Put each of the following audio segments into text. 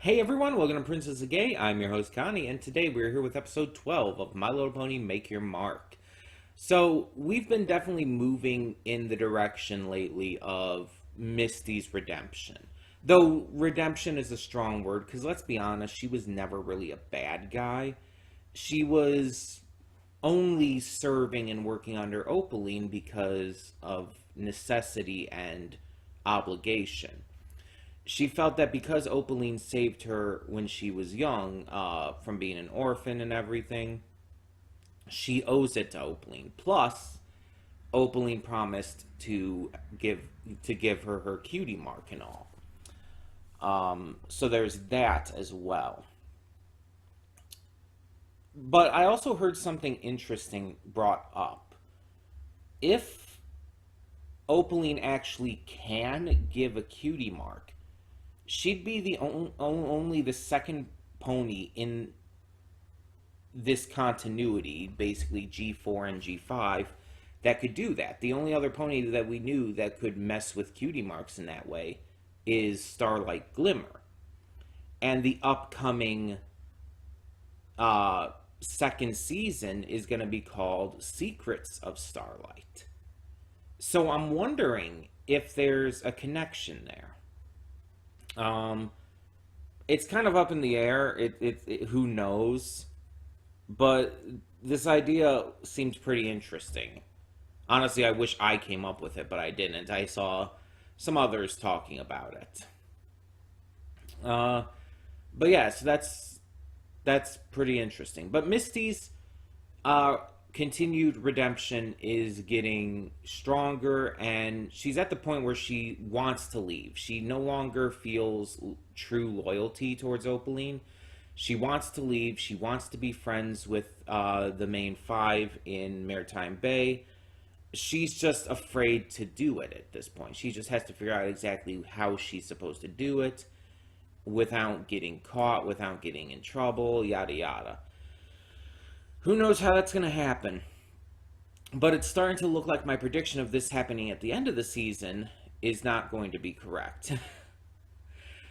Hey everyone, welcome to Princess of Gay. I'm your host Connie, and today we're here with episode 12 of My Little Pony Make Your Mark. So, we've been definitely moving in the direction lately of Misty's redemption. Though redemption is a strong word, because let's be honest, she was never really a bad guy. She was only serving and working under Opaline because of necessity and obligation. She felt that because Opaline saved her when she was young, from being an orphan and everything, she owes it to Opaline. Plus, Opaline promised to give her her cutie mark and all. So there's that as well. But I also heard something interesting brought up. If Opaline actually can give a cutie mark, she'd be the only the second pony in this continuity, basically G4 and G5, that could do that. The only other pony that we knew that could mess with cutie marks in that way is Starlight Glimmer. And the upcoming second season is going to be called Secrets of Starlight. So I'm wondering if there's a connection there. It's kind of up in the air. Who knows? But this idea seems pretty interesting. Honestly, I wish I came up with it, but I didn't. I saw some others talking about it. But yeah, so that's pretty interesting. But Misty's uh, continued redemption is getting stronger, and she's at the point where she wants to leave. She no longer feels true loyalty towards Opaline. She wants to leave. She wants to be friends with the main five in Maritime Bay. She's just afraid to do it at this point. She just has to figure out exactly how she's supposed to do it without getting caught, without getting in trouble, yada yada. Who knows how that's going to happen? But it's starting to look like my prediction of this happening at the end of the season is not going to be correct.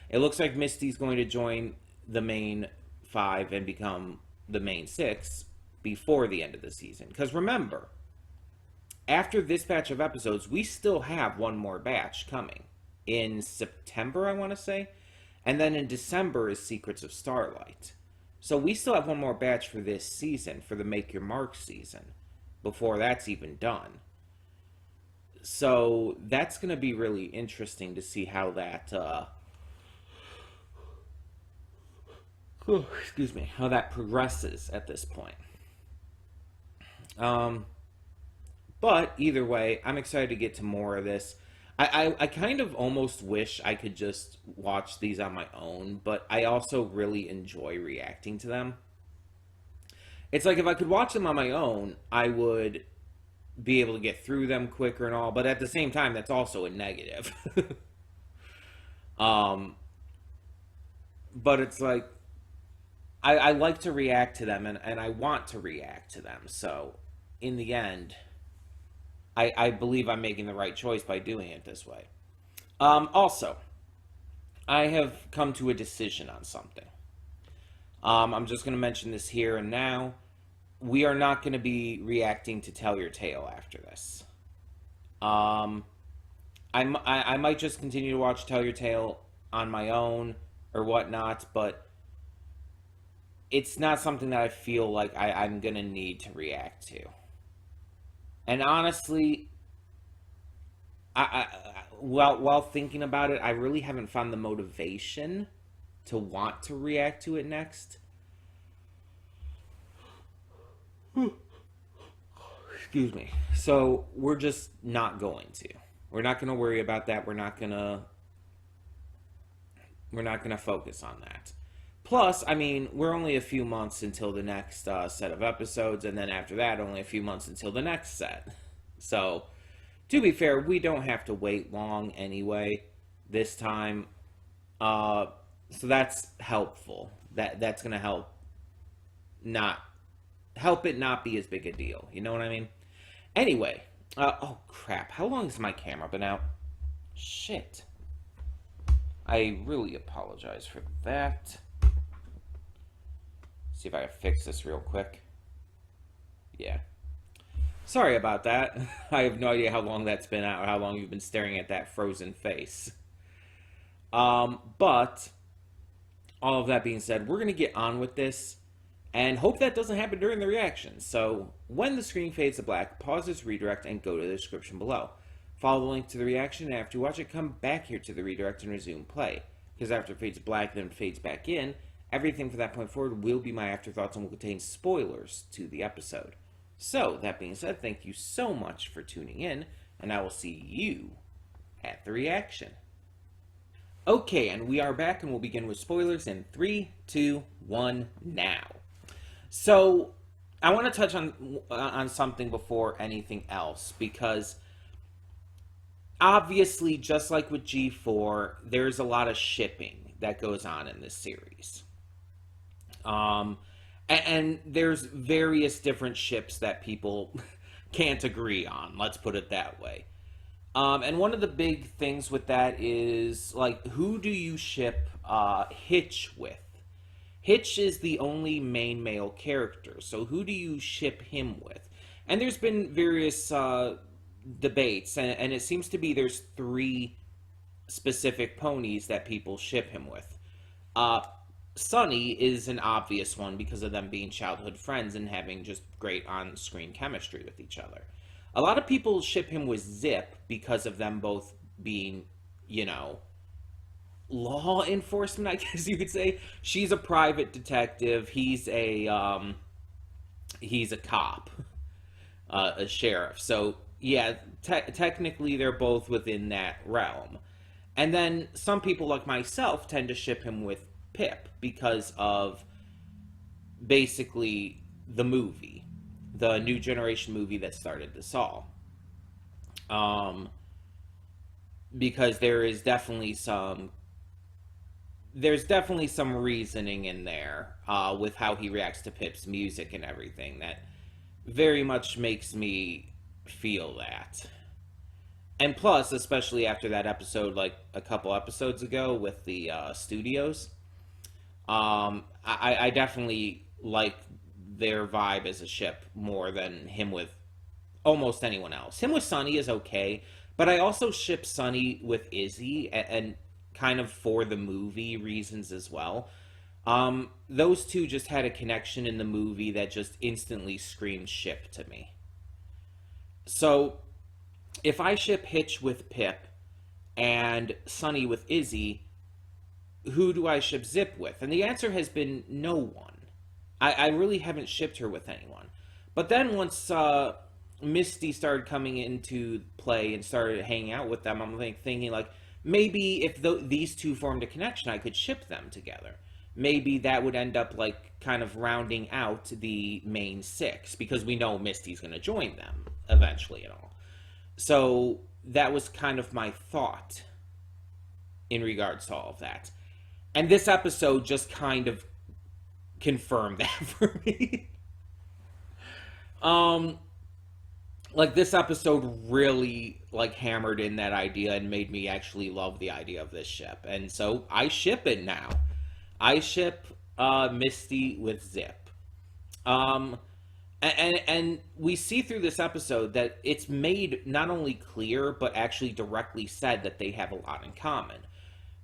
It looks like Misty's going to join the main five and become the main six before the end of the season. Because remember, after this batch of episodes, we still have one more batch coming. In September, I want to say. And then in December is Secrets of Starlight. So we still have one more batch for this season, for the Make Your Mark season, before that's even done. So that's going to be really interesting to see how that, excuse me, how that progresses at this point. But either way, I'm excited to get to more of this. I kind of almost wish I could just watch these on my own, but I also really enjoy reacting to them. It's like if I could watch them on my own, I would be able to get through them quicker and all, but at the same time, that's also a negative. um, but it's like, I like to react to them, and I want to react to them, so in the end, I believe I'm making the right choice by doing it this way. Also, I have come to a decision on something. I'm just going to mention this here and now. We are not going to be reacting to Tell Your Tale after this. I might just continue to watch Tell Your Tale on my own or whatnot, but it's not something that I feel like I'm going to need to react to. And honestly, while thinking about it, I really haven't found the motivation to want to react to it next. Excuse me. So we're just not going to. We're not going to worry about that. We're not going to focus on that. Plus, I mean, we're only a few months until the next set of episodes, and then after that, only a few months until the next set. So, to be fair, we don't have to wait long anyway this time. So that's helpful. That's going to help it not be as big a deal. You know what I mean? Anyway, oh crap! How long has my camera been out? Shit. I really apologize for that. See if I can fix this real quick. Yeah. Sorry about that. I have no idea how long that's been out or how long you've been staring at that frozen face. But all of that being said, we're going to get on with this and hope that doesn't happen during the reaction. So when the screen fades to black, pause this redirect and go to the description below. Follow the link to the reaction, and after you watch it, come back here to the redirect and resume play. Because after it fades black, then it fades back in, everything from that point forward will be my afterthoughts and will contain spoilers to the episode. So, that being said, thank you so much for tuning in, and I will see you at the reaction. Okay, and we are back, and we'll begin with spoilers in 3, 2, 1, now. So, I want to touch on something before anything else, because obviously, just like with G4, there's a lot of shipping that goes on in this series. And there's various different ships that people can't agree on, let's put it that way. And one of the big things with that is, like, who do you ship Hitch with? Hitch is the only main male character, so who do you ship him with? And there's been various debates, and it seems to be there's 3 specific ponies that people ship him with. Sunny is an obvious one because of them being childhood friends and having just great on-screen chemistry with each other. A lot of people ship him with Zip because of them both being, you know, law enforcement, I guess you could say. She's a private detective. He's a cop, a sheriff. So, yeah, technically they're both within that realm. And then some people like myself tend to ship him with Pip because of basically the movie, the New Generation movie that started this all. Because there's definitely some reasoning in there with how he reacts to Pip's music and everything that very much makes me feel that. And plus, especially after that episode, like a couple episodes ago with the studios, I definitely like their vibe as a ship more than him with almost anyone else. Him with Sunny is okay, but I also ship Sunny with Izzy, and kind of for the movie reasons as well. Those two just had a connection in the movie that just instantly screamed ship to me. So, if I ship Hitch with Pip and Sunny with Izzy, who do I ship Zip with? And the answer has been no one. I really haven't shipped her with anyone. But then once Misty started coming into play and started hanging out with them, I'm thinking, like, maybe if these two formed a connection, I could ship them together. Maybe that would end up, like, kind of rounding out the main 6, because we know Misty's going to join them eventually and all. So that was kind of my thought in regards to all of that. And this episode just kind of confirmed that for me. Like, this episode really, like, hammered in that idea and made me actually love the idea of this ship. And so I ship it now. I ship Misty with Zip. And we see through this episode that it's made not only clear, but actually directly said that they have a lot in common.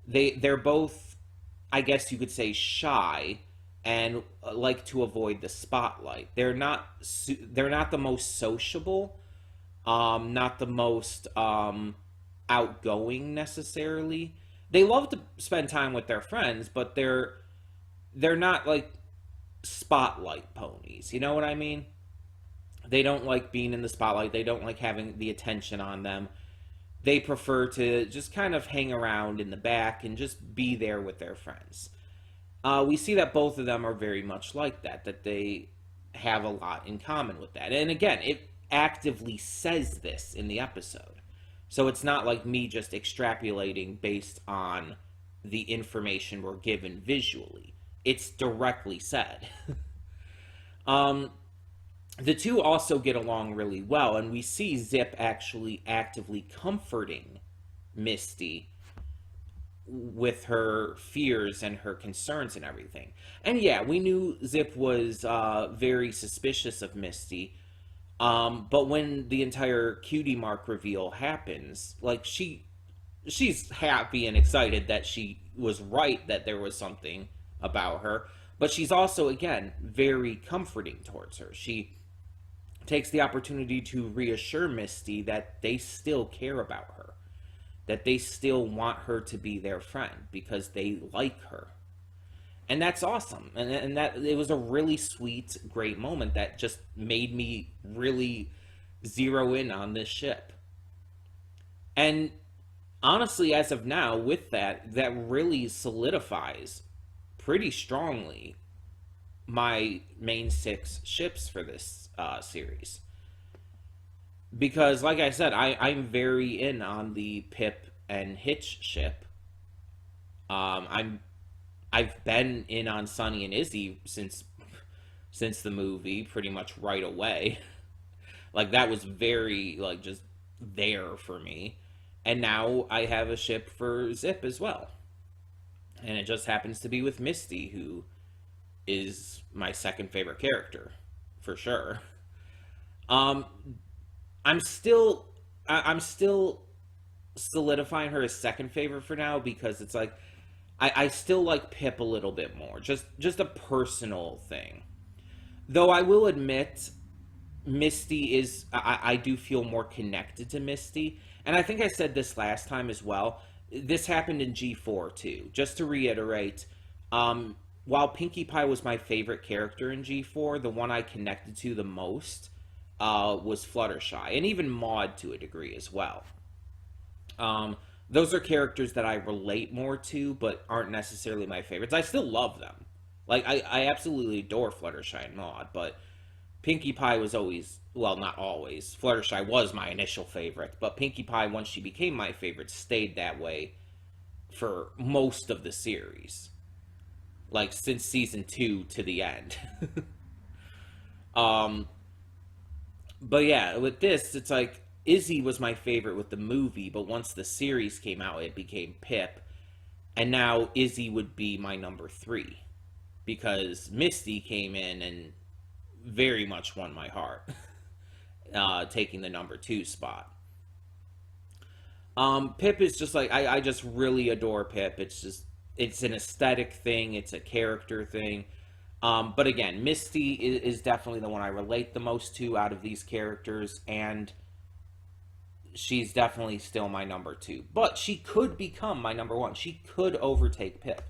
They're both, I guess you could say, shy and like to avoid the spotlight. They're not the most sociable, not the most outgoing necessarily. They love to spend time with their friends, but they're not like spotlight ponies. You know what I mean? They don't like being in the spotlight. They don't like having the attention on them. They prefer to just kind of hang around in the back and just be there with their friends. We see that both of them are very much like that they have a lot in common with that. And again, it actively says this in the episode. So it's not like me just extrapolating based on the information we're given visually. It's directly said. The two also get along really well, and we see Zip actually actively comforting Misty with her fears and her concerns and everything. And yeah, we knew Zip was very suspicious of Misty. But when the entire cutie mark reveal happens, like she's happy and excited that she was right, that there was something about her, but she's also, again, very comforting towards her. She takes the opportunity to reassure Misty that they still care about her, that they still want her to be their friend because they like her. And that's awesome. And that it was a really sweet, great moment that just made me really zero in on this ship. And honestly, as of now, with that, that really solidifies pretty strongly my main six ships for this series. Because, like I said, I'm very in on the Pip and Hitch ship. I've been in on Sunny and Izzy since the movie, pretty much right away. Like that was very like just there for me. And now I have a ship for Zip as well. And it just happens to be with Misty, who is my second favorite character, for sure. Um, I'm still solidifying her as second favorite for now because it's like I still like Pip a little bit more. Just a personal thing. Though I will admit, Misty is I do feel more connected to Misty. And I think I said this last time as well. This happened in G4 too. Just to reiterate, while Pinkie Pie was my favorite character in G4, the one I connected to the most was Fluttershy, and even Maud to a degree as well. Those are characters that I relate more to, but aren't necessarily my favorites. I still love them. Like, I absolutely adore Fluttershy and Maud, but Pinkie Pie was always, well, not always. Fluttershy was my initial favorite, but Pinkie Pie, once she became my favorite, stayed that way for most of the series. Like, since season 2 to the end. um, but yeah, with this, it's like, Izzy was my favorite with the movie, but once the series came out, it became Pip. And now Izzy would be my number 3. Because Misty came in and very much won my heart. Taking the number 2 spot. Pip is just like, I just really adore Pip. It's an aesthetic thing, it's a character thing. But again, Misty is definitely the one I relate the most to out of these characters, and she's definitely still my number 2. But she could become my number 1. She could overtake Pip.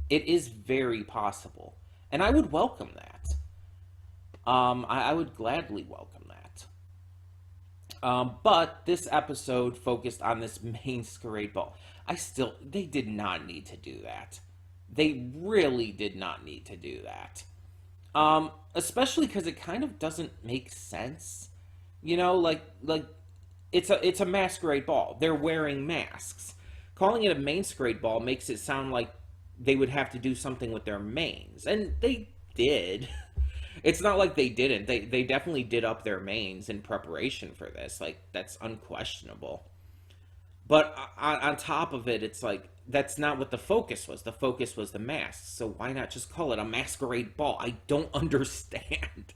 It is very possible. And I would welcome that. I would gladly welcome that. But this episode focused on this masquerade ball. They did not need to do that. They really did not need to do that. Especially because it kind of doesn't make sense. You know, like it's a masquerade ball. They're wearing masks. Calling it a masquerade ball makes it sound like they would have to do something with their manes, and they did. It's not like they didn't. They definitely did up their manes in preparation for this. Like, that's unquestionable. But on top of it, it's like, that's not what the focus was. The focus was the masks. So why not just call it a masquerade ball? I don't understand.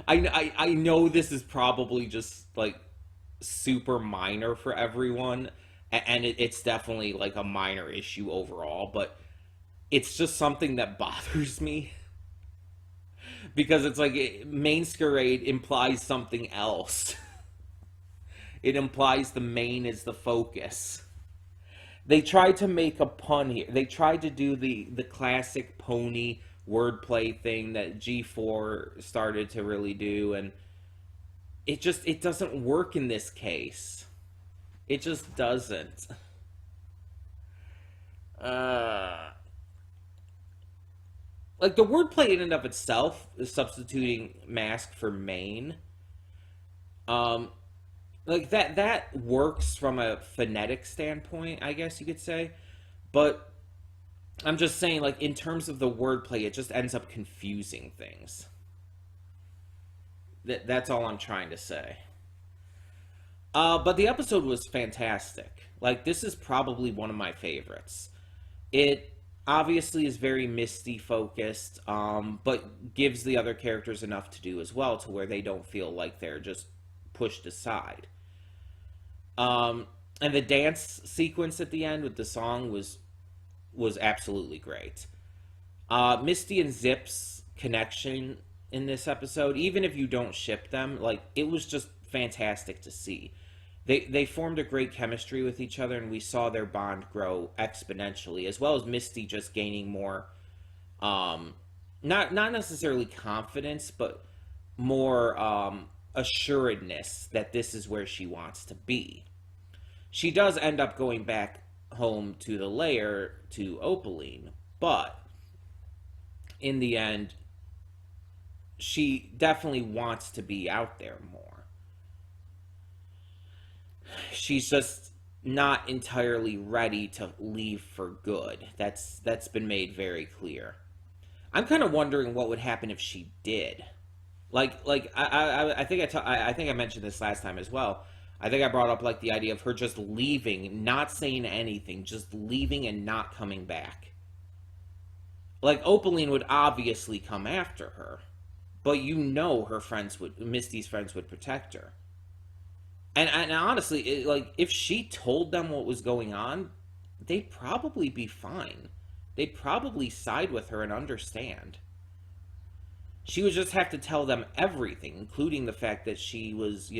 I know this is probably just, like, super minor for everyone. And it's definitely, like, a minor issue overall. But it's just something that bothers me. Because it's like, masquerade implies something else. It implies the main is the focus. They tried to make a pun here. They tried to do the classic pony wordplay thing that G4 started to really do, and it doesn't work in this case. It just doesn't. Like, the wordplay in and of itself is substituting mask for mane. Like, that works from a phonetic standpoint, I guess you could say. But I'm just saying, like, in terms of the wordplay, it just ends up confusing things. That's all I'm trying to say. But the episode was fantastic. Like, this is probably one of my favorites. It obviously is very Misty focused, but gives the other characters enough to do as well to where they don't feel like they're just pushed aside. And the dance sequence at the end with the song was absolutely great. Misty and Zip's connection in this episode, even if you don't ship them, like it was just fantastic to see. They formed a great chemistry with each other, and we saw their bond grow exponentially, as well as Misty just gaining more, not necessarily confidence, but more assuredness that this is where she wants to be. She does end up going back home to the lair to Opaline, but in the end, she definitely wants to be out there more. She's just not entirely ready to leave for good. That's been made very clear. I'm kind of wondering what would happen if she did. I think I think I mentioned this last time as well. I think I brought up like the idea of her just leaving, not saying anything, just leaving and not coming back. Like Opaline would obviously come after her, but you know her friends would, Misty's friends would protect her. And honestly, like if she told them what was going on, they'd probably be fine. They'd probably side with her and understand. She would just have to tell them everything, including the fact that she was,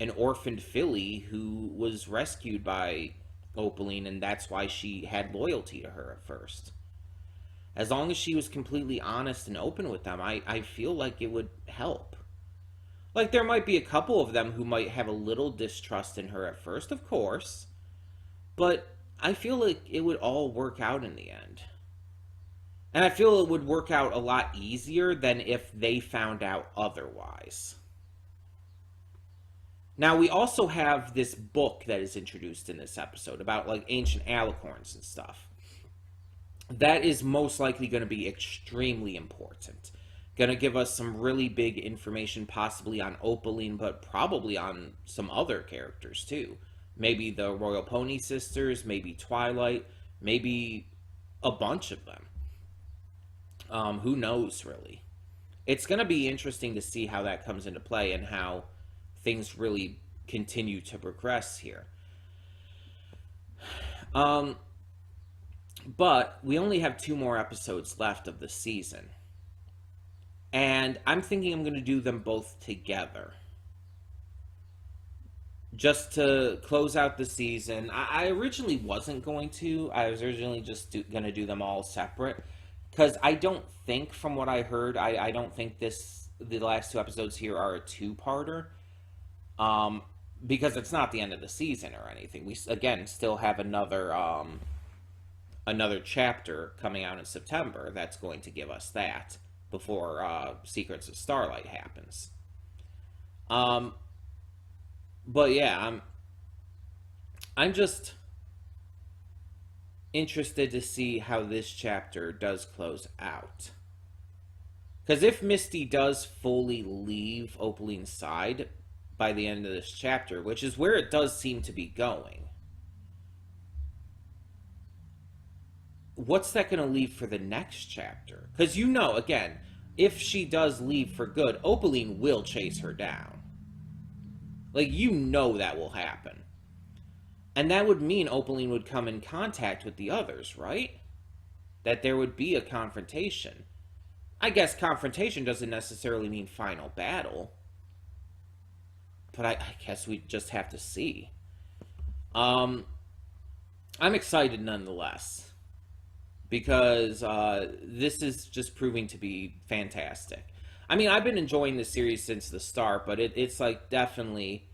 an orphaned filly who was rescued by Opaline, and that's why she had loyalty to her at first. As long as she was completely honest and open with them, I feel like it would help. Like, there might be a couple of them who might have a little distrust in her at first, of course, but I feel like it would all work out in the end. And I feel it would work out a lot easier than if they found out otherwise. Now, we also have this book that is introduced in this episode about, like, ancient alicorns and stuff. That is most likely going to be extremely important. Going to give us some really big information, possibly on Opaline, but probably on some other characters, too. Maybe the Royal Pony Sisters, maybe Twilight, maybe a bunch of them. Who knows, really? It's going to be interesting to see how that comes into play and how things really continue to progress here. But we only have 2 more episodes left of the season. And I'm thinking I'm going to do them both together. Just to close out the season. I originally wasn't going to. I was originally just going to do them all separate. Because I don't think, from what I heard, I don't think the last 2 episodes here are a 2-parter. Because it's not the end of the season or anything. We, again, still have another chapter coming out in September that's going to give us that before Secrets of Starlight happens. But yeah, I'm just interested to see how this chapter does close out. Because if Misty does fully leave Opaline's side by the end of this chapter, which is where it does seem to be going, what's that going to leave for the next chapter? Because again, if she does leave for good, Opaline will chase her down. Like, that will happen. And that would mean Opaline would come in contact with the others, right? That there would be a confrontation. I guess confrontation doesn't necessarily mean final battle. But I guess we just have to see. I'm excited nonetheless. Because this is just proving to be fantastic. I mean, I've been enjoying this series since the start, but it's like definitely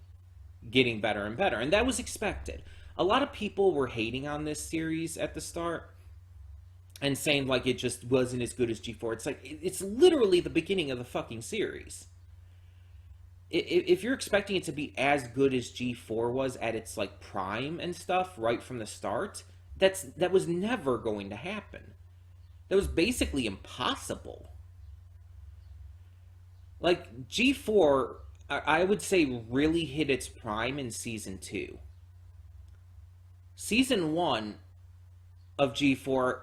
getting better and better. And that was expected. A lot of people were hating on this series at the start and saying like it just wasn't as good as G4. It's like, it's literally the beginning of the fucking series. If you're expecting it to be as good as G4 was at its like prime and stuff right from the start, that was never going to happen. That was basically impossible. Like, G4, I would say really hit its prime in season two. Season one of G4,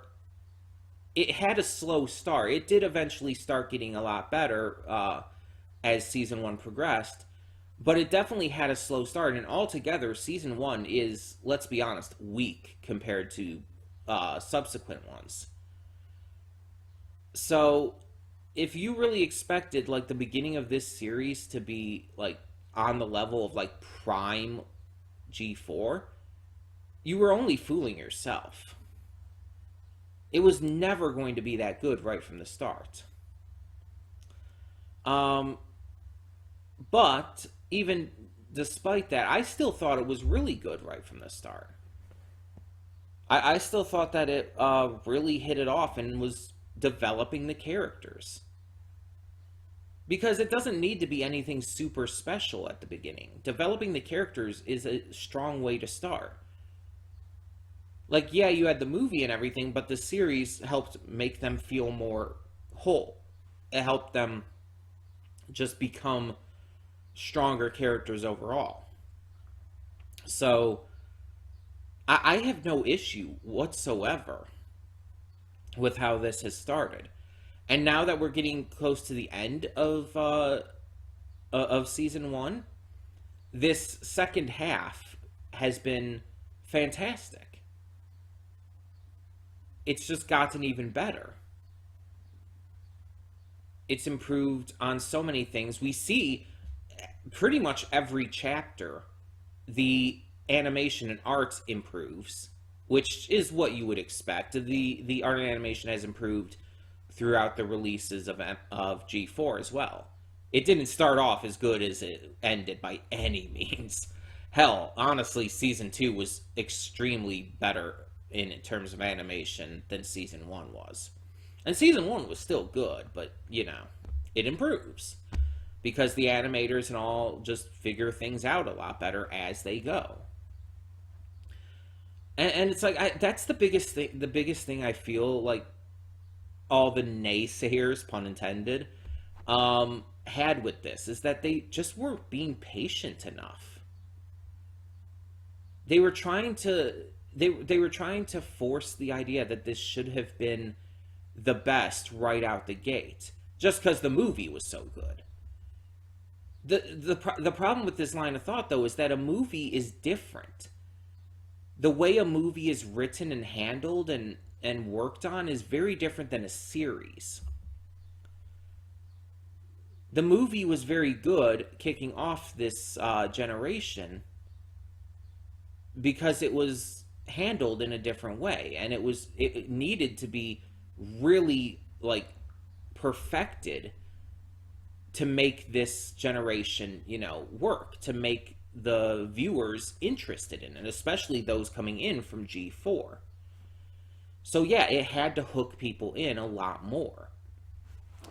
it had a slow start. It did eventually start getting a lot better as season one progressed, but it definitely had a slow start. And altogether, season one is, let's be honest, weak compared to subsequent ones. So, if you really expected like the beginning of this series to be like on the level of like prime G4, you were only fooling yourself. It was never going to be that good right from the start. Um, but even despite that, I still thought it was really good right from the start. I still thought that it really hit it off and was developing the characters. Because it doesn't need to be anything super special at the beginning. Developing the characters is a strong way to start. Like, yeah, you had the movie and everything, but the series helped make them feel more whole. It helped them just become stronger characters overall. So, I have no issue whatsoever with how this has started. And now that we're getting close to the end of season one, this second half has been fantastic. It's just gotten even better. It's improved on so many things. We see pretty much every chapter the animation and art improves, which is what you would expect. The art and animation has improved throughout the releases of G4 as well. It didn't start off as good as it ended by any means. Hell, honestly, season 2 was extremely better in terms of animation than season 1 was. And season 1 was still good, but, you know, it improves. Because the animators and all just figure things out a lot better as they go. And it's like, that's the biggest thing I feel like all the naysayers, pun intended, had with this, is that they just weren't being patient enough. They were trying to they were trying to force the idea that this should have been the best right out the gate, just because the movie was so good. The problem with this line of thought, though, is that a movie is different. The way a movie is written and handled and worked on is very different than a series. The movie was very good kicking off this generation because it was handled in a different way, and it needed to be really like perfected to make this generation, you know, work, to make the viewers interested in it, especially those coming in from G4. So yeah, it had to hook people in a lot more.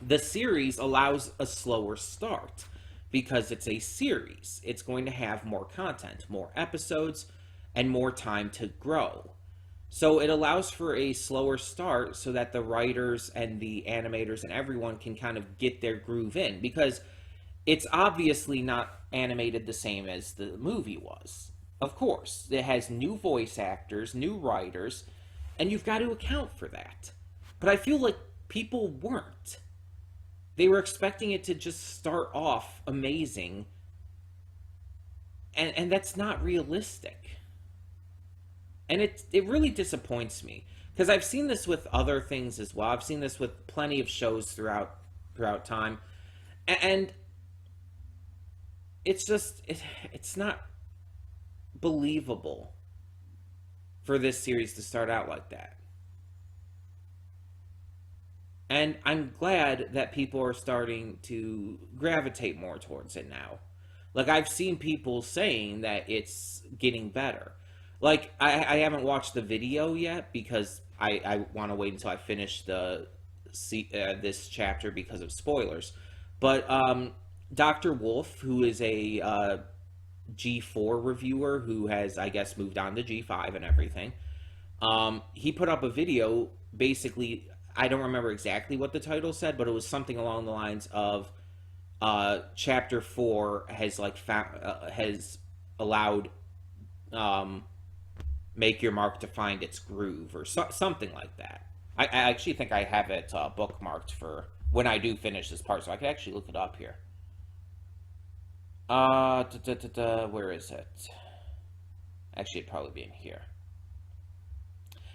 The series allows a slower start because it's a series. It's going to have more content, more episodes, and more time to grow. So it allows for a slower start so that the writers and the animators and everyone can kind of get their groove in, because it's obviously not animated the same as the movie was. Of course, it has new voice actors, new writers, and you've got to account for that. But I feel like people weren't. They were expecting it to just start off amazing, and that's not realistic. And it really disappoints me, because I've seen this with other things as well. I've seen this with plenty of shows throughout time, and it's just it's not believable for this series to start out like that. And I'm glad that people are starting to gravitate more towards it now. Like, I've seen people saying that it's getting better. Like, I haven't watched the video yet because I want to wait until I finish this chapter because of spoilers. But Dr. Wolf, who is a G4 reviewer who has, I guess, moved on to G5 and everything, he put up a video. Basically, I don't remember exactly what the title said, but it was something along the lines of chapter 4 has like has allowed make your mark to find its groove, or something like that. I actually think I have it bookmarked for when I do finish this part, so I could actually look it up here. Where is it? Actually, it'd probably be in here.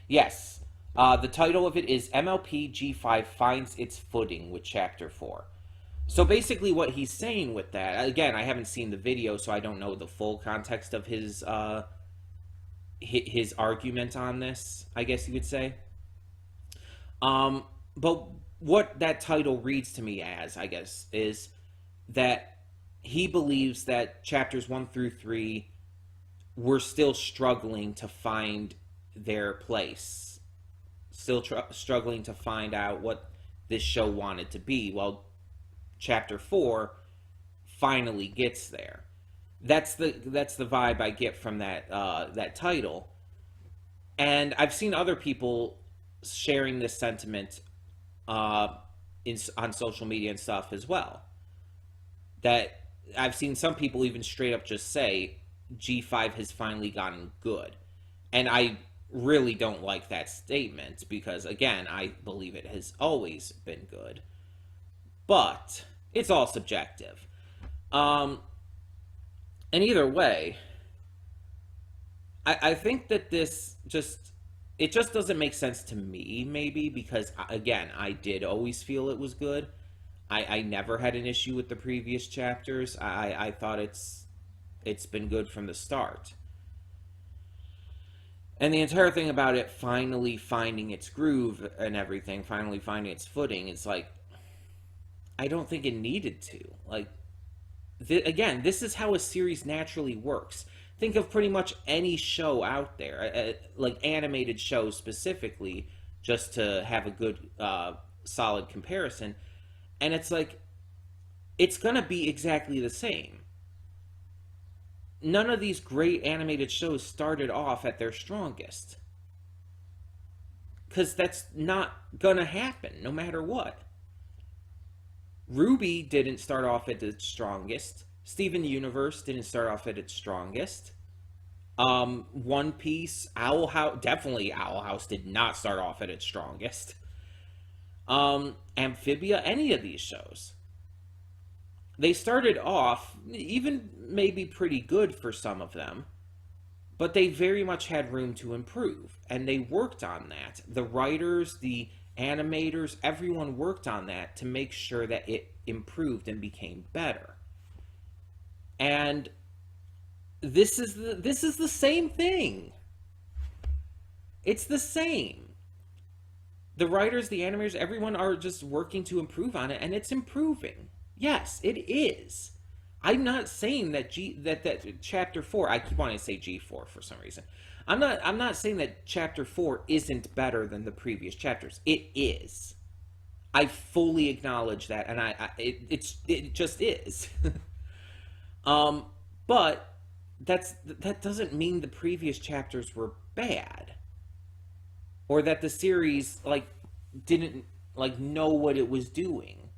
Yes. The title of it is MLP G5 Finds Its Footing with Chapter 4. So basically what he's saying with that, again, I haven't seen the video, so I don't know the full context of his argument on this, I guess you could say. But what that title reads to me as, I guess, is that he believes that chapters 1 through 3 were still struggling to find their place, still struggling to find out what this show wanted to be. Well, chapter 4 finally gets there. That's the vibe I get from that title. And I've seen other people sharing this sentiment on social media and stuff as well. That I've seen some people even straight up just say G5 has finally gotten good. And I really don't like that statement because, again, I believe it has always been good. But it's all subjective. And either way, I think that this it just doesn't make sense to me, maybe, because, again, I did always feel it was good. I never had an issue with the previous chapters. I thought it's been good from the start. And the entire thing about it finally finding its groove and everything, finally finding its footing, it's like, I don't think it needed to. Like, again, this is how a series naturally works. Think of pretty much any show out there, like animated shows specifically, just to have a good, solid comparison. And it's like, it's going to be exactly the same. None of these great animated shows started off at their strongest. Because that's not going to happen, no matter what. Ruby didn't start off at its strongest. Steven Universe didn't start off at its strongest. One Piece, Owl House, definitely Owl House did not start off at its strongest. Amphibia, any of these shows. They started off, even maybe pretty good for some of them, but they very much had room to improve, and they worked on that. The writers, the animators, everyone worked on that to make sure that it improved and became better. And this is the same thing. It's the same. The writers, the animators, everyone are just working to improve on it, and it's improving. Yes, it is. I'm not saying that that chapter 4, I keep wanting to say G4 for some reason. I'm not saying that chapter 4 isn't better than the previous chapters. It is. I fully acknowledge that, and it just is. But that doesn't mean the previous chapters were bad, or that the series didn't know what it was doing,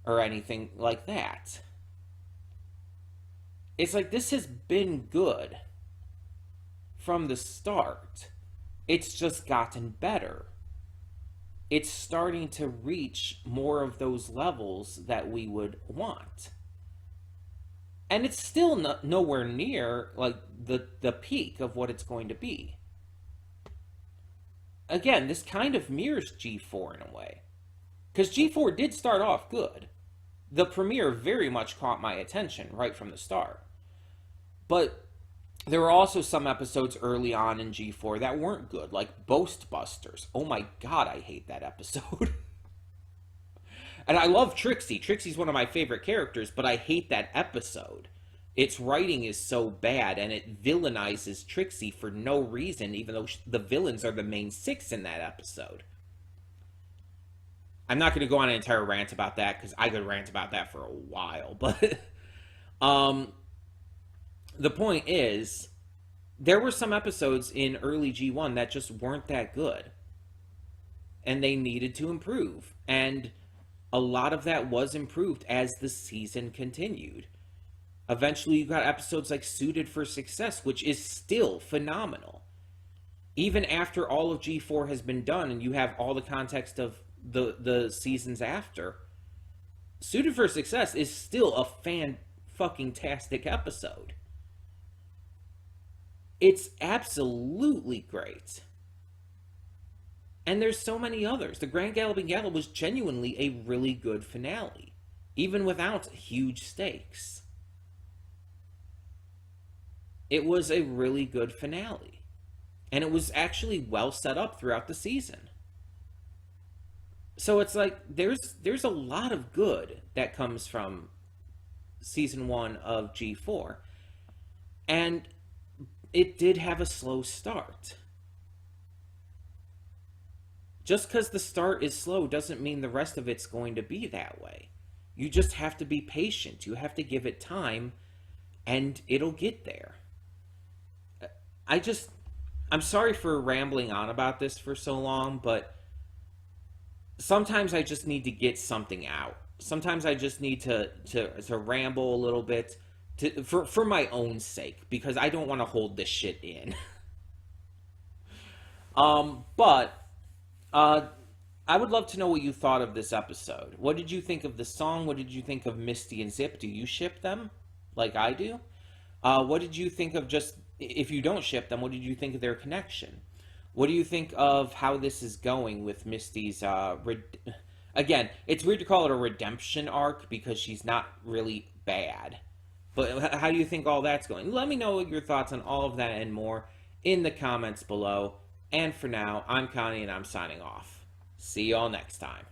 or anything like that. It's like, this has been good from the start. It's just gotten better. It's starting to reach more of those levels that we would want. And it's still nowhere near the peak of what it's going to be. Again, this kind of mirrors G4 in a way. Because G4 did start off good. The premiere very much caught my attention right from the start. But there were also some episodes early on in G4 that weren't good, like Boastbusters. Oh my god, I hate that episode. And I love Trixie. Trixie's one of my favorite characters, but I hate that episode. Its writing is so bad, and it villainizes Trixie for no reason, even though the villains are the main 6 in that episode. I'm not going to go on an entire rant about that, because I could rant about that for a while, but the point is, there were some episodes in early G1 that just weren't that good, and they needed to improve. And a lot of that was improved as the season continued. Eventually, you got episodes like Suited for Success, which is still phenomenal. Even after all of G4 has been done and you have all the context of the seasons after, Suited for Success is still a fan-fucking-tastic episode. It's absolutely great. And there's so many others. The Grand Galloping Gala was genuinely a really good finale, even without huge stakes. It was a really good finale. And it was actually well set up throughout the season. So it's like there's a lot of good that comes from season 1 of G4. And it did have a slow start. Just because the start is slow doesn't mean the rest of it's going to be that way. You just have to be patient. You have to give it time, and it'll get there. I'm sorry for rambling on about this for so long, but sometimes I just need to get something out. Sometimes I just need to ramble a little bit for my own sake, because I don't want to hold this shit in. But I would love to know what you thought of this episode. What did you think of the song? What did you think of Misty and Zip? Do you ship them like I do? What did you think of just, if you don't ship them, what did you think of their connection? What do you think of how this is going with Misty's, again, it's weird to call it a redemption arc because she's not really bad. But how do you think all that's going? Let me know your thoughts on all of that and more in the comments below. And for now, I'm Connie and I'm signing off. See y'all next time.